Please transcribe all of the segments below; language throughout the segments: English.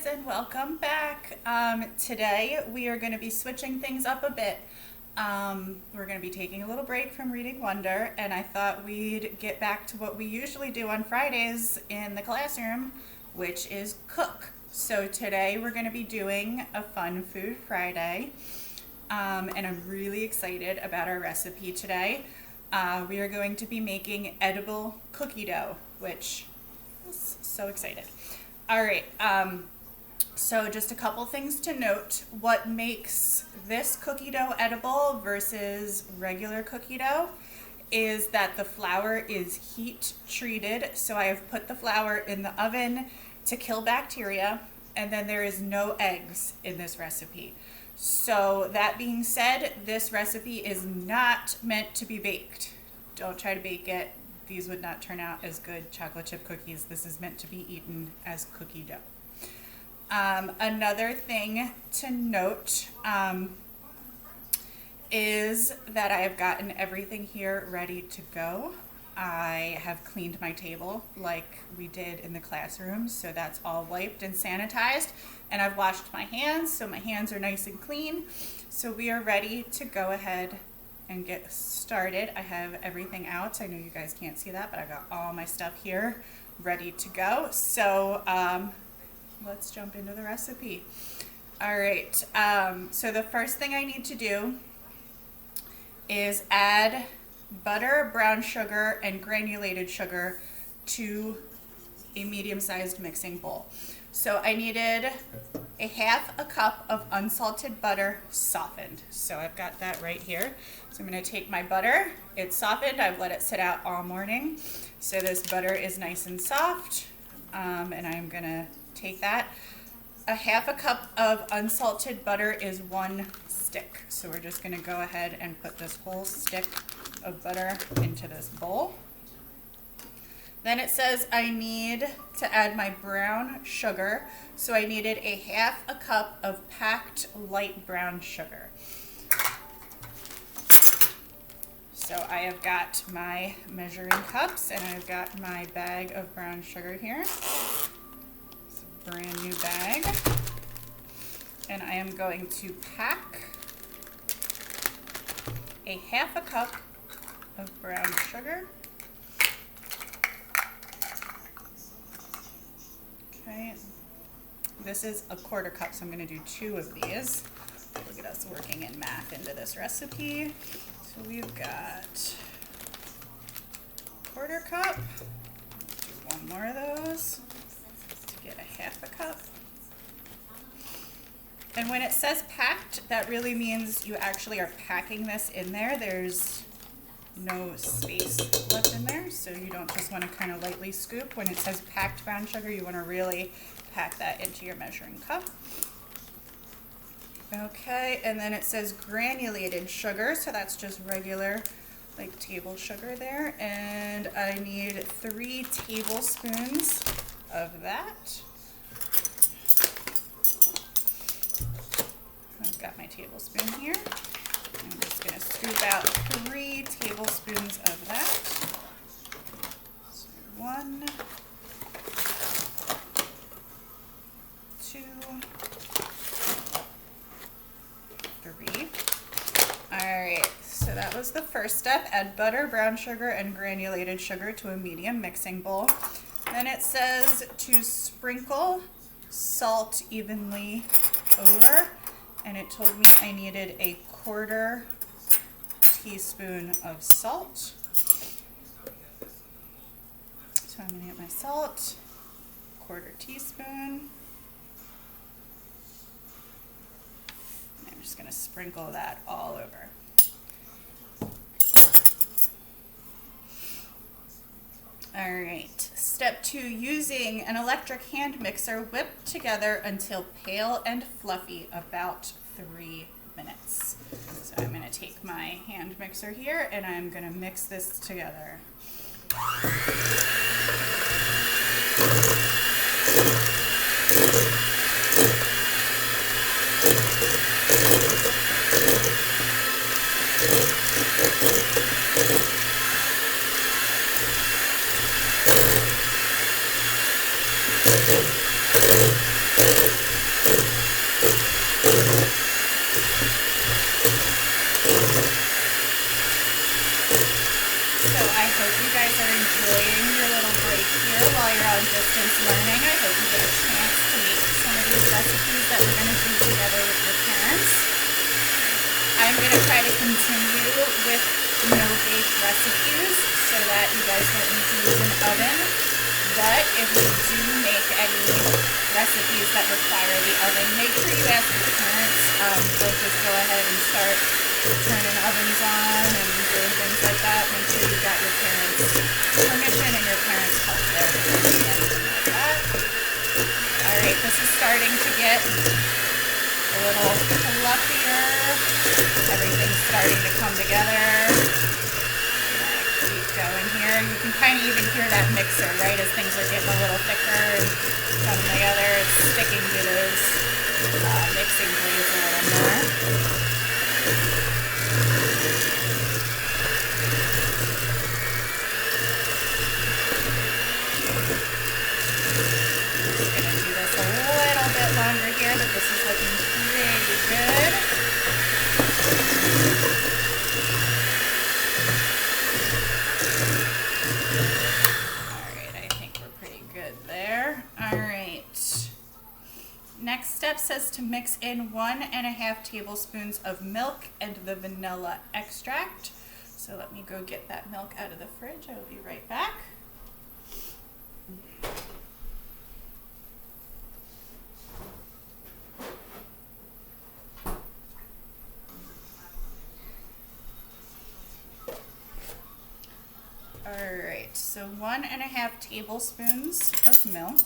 and welcome back. Today we are going to be switching things up a bit. We're going to be taking a little break from Reading Wonder, and I thought we'd get back to what we usually do on Fridays in the classroom, which is cook. So today we're going to be doing a Fun Food Friday, and I'm really excited about our recipe today. We are going to be making edible cookie dough, which is so excited. All right, so just a couple things to note. What makes this cookie dough edible versus regular cookie dough is that the flour is heat treated. So I have put the flour in the oven to kill bacteria, and then there is no eggs in this recipe. So that being said, this recipe is not meant to be baked. Don't try to bake it. These would not turn out as good chocolate chip cookies. This is meant to be eaten as cookie dough. Another thing to note is that I have gotten everything here ready to go. I have cleaned my table like we did in the classroom, so that's all wiped and sanitized. And I've washed my hands, so my hands are nice and clean. So we are ready to go ahead and get started. I have everything out. I know you guys can't see that, but I got all my stuff here ready to go. So let's jump into the recipe. All right, so the first thing I need to do is add butter, brown sugar, and granulated sugar to a medium-sized mixing bowl. So I needed a half a cup of unsalted butter softened. So I've got that right here. So I'm going to take my butter. It's softened. I've let it sit out all morning. So this butter is nice and soft. And I'm going to take that. A half a cup of unsalted butter is 1 stick. So we're just going to go ahead and put this whole stick of butter into this bowl. Then it says I need to add my brown sugar. So I needed a half a cup of packed light brown sugar. So I have got my measuring cups and I've got my bag of brown sugar here. It's a brand new bag. And I am going to pack a half a cup of brown sugar. Okay, this is a quarter cup, so I'm going to do 2 of these. Look at us working in math into this recipe. So we've got a quarter cup. Do 1 more of those to get a half a cup. And when it says packed, that really means you actually are packing this in there. There's no space left in there, so you don't just want to kind of lightly scoop. When it says packed brown sugar, you want to really pack that into your measuring cup. Okay, and then it says granulated sugar, so that's just regular like table sugar there, and I need 3 tablespoons of that. I've got my tablespoon here. I'm just going to scoop out 3 tablespoons of that. So 1, 2, 3. All right, so that was the first step. Add butter, brown sugar, and granulated sugar to a medium mixing bowl. Then it says to sprinkle salt evenly over, and it told me I needed a 1/4 teaspoon of salt. So I'm gonna get my salt, 1/4 teaspoon. And I'm just gonna sprinkle that all over. All right, step 2, using an electric hand mixer, whip together until pale and fluffy, about 3 minutes. So I'm going to take my hand mixer here and I'm going to mix this together. while you're on distance learning. I hope you get a chance to make some of these recipes that we're going to do together with your parents. I'm going to try to continue with no-bake recipes so that you guys don't need to use an oven. But if you do make any recipes that require the oven, make sure you ask your parents. Don't just go ahead and start turning ovens on and doing things like that. Make sure you've got your parents' permission and your parents' help there. Anything like that. Alright, this is starting to get a little fluffier. Everything's starting to come together. Keep going here. You can kind of even hear that mixer, right? As things are getting a little thicker and coming together, it's sticking to those mixing blades a little more. Just going to do this a little bit longer here, but this is looking pretty good. Next step says to mix in 1.5 tablespoons of milk and the vanilla extract. So let me go get that milk out of the fridge. I will be right back. Alright, so 1.5 tablespoons of milk.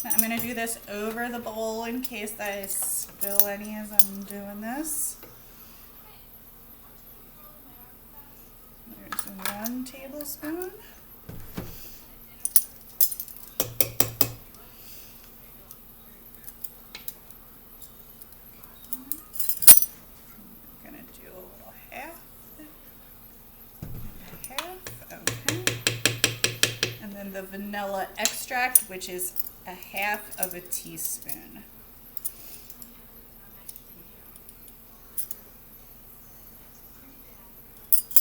I'm going to do this over the bowl in case I spill any as I'm doing this. There's 1 tablespoon. I'm going to do a little half. Okay. And then the vanilla extract, which is 1/2 teaspoon.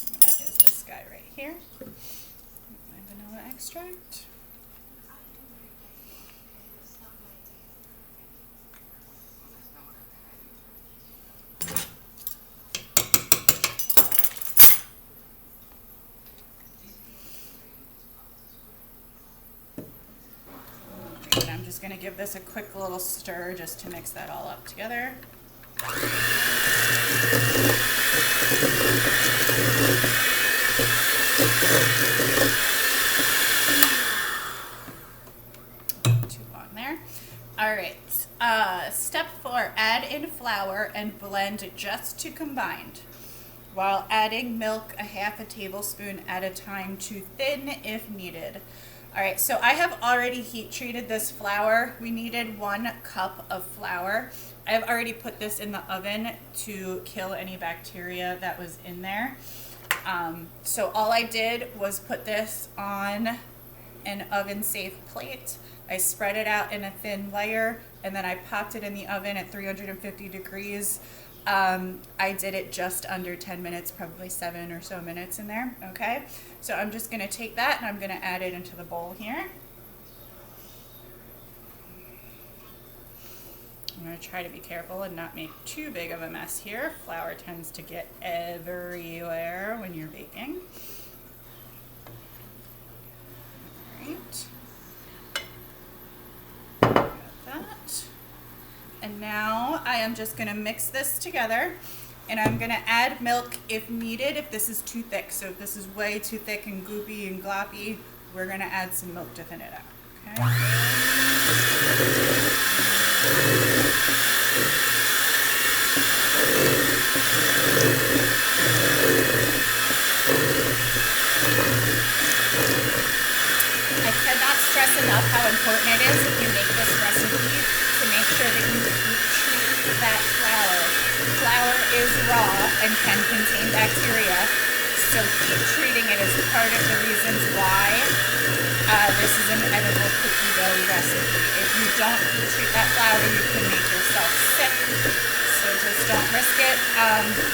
And that is this guy right here. My vanilla extract. I'm just going to give this a quick little stir just to mix that all up together. Too long there. Alright, step 4, add in flour and blend just to combined, while adding milk 1/2 tablespoon at a time to thin if needed. Alright, so I have already heat treated this flour. We needed 1 cup of flour. I have already put this in the oven to kill any bacteria that was in there. So all I did was put this on an oven safe plate. I spread it out in a thin layer and then I popped it in the oven at 350 degrees. I did it just under 10 minutes, probably 7 or so minutes in there, okay? So I'm just gonna take that and I'm gonna add it into the bowl here. I'm gonna try to be careful and not make too big of a mess here. Flour tends to get everywhere when you're baking. All right. Got that. And now I am just going to mix this together and I'm going to add milk if needed, if this is too thick. So if this is way too thick and goopy and gloppy, we're going to add some milk to thin it out. Okay? I cannot stress enough how important it is if you make this recipe to make sure that you treat that flour. Flour is raw and can contain bacteria, so heat treating it is part of the reasons why this is an edible cookie dough recipe. If you don't heat treat that flour, you can make yourself sick, so just don't risk it.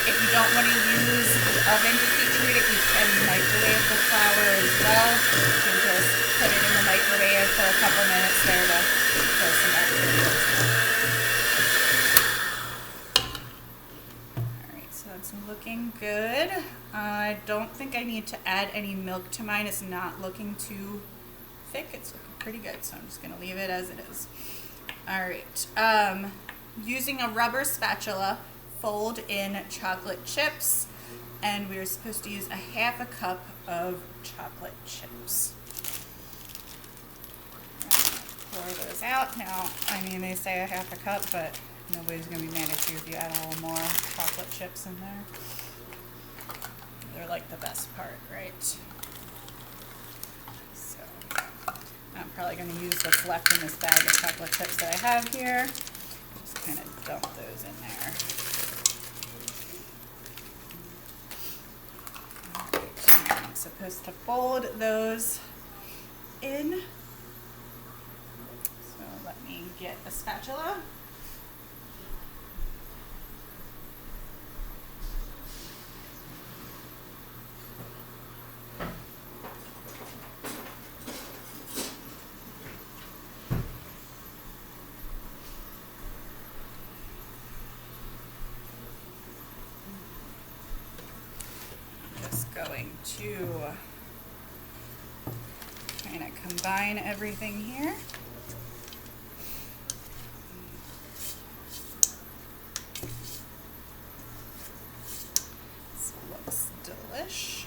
If you don't want to use the oven to heat treat it, you can microwave the flour as well. You can just put it in the microwave think I need to add any milk to mine. It's not looking too thick. It's looking pretty good, so I'm just gonna leave it as it is. All right, using a rubber spatula, fold in chocolate chips, and we're supposed to use a half a cup of chocolate chips. Pour those out. Now, I mean, they say a half a cup, but nobody's gonna be mad at you if you add a little more chocolate chips in there. They're like the best part, right? So, I'm probably gonna use what's left in this bag of chocolate chips that I have here. Just kind of dump those in there. Right. I'm supposed to fold those in. So let me get a spatula. Going to kind of combine everything here. This looks delish.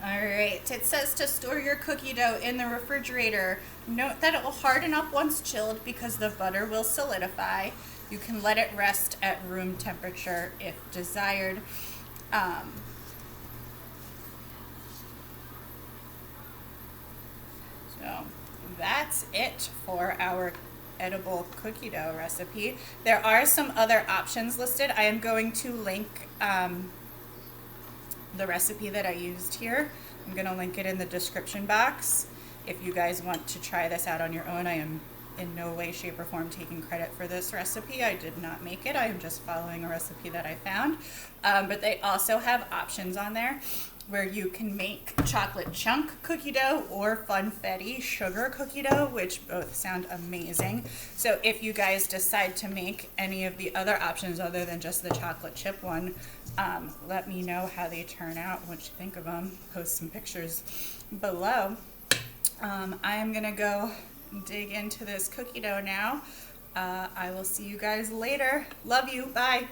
All right, it says to store your cookie dough in the refrigerator. Note that it will harden up once chilled because the butter will solidify. You can let it rest at room temperature if desired. So that's it for our edible cookie dough recipe. There are some other options listed. I am going to link the recipe that I used here. I'm going to link it in the description box. If you guys want to try this out on your own, I am in no way, shape, or form taking credit for this recipe. I did not make it. I am just following a recipe that I found. But they also have options on there where you can make chocolate chunk cookie dough or funfetti sugar cookie dough, which both sound amazing. So if you guys decide to make any of the other options other than just the chocolate chip one, let me know how they turn out, what you think of them. Post some pictures below. I am gonna go dig into this cookie dough now. I will see you guys later. Love you. Bye.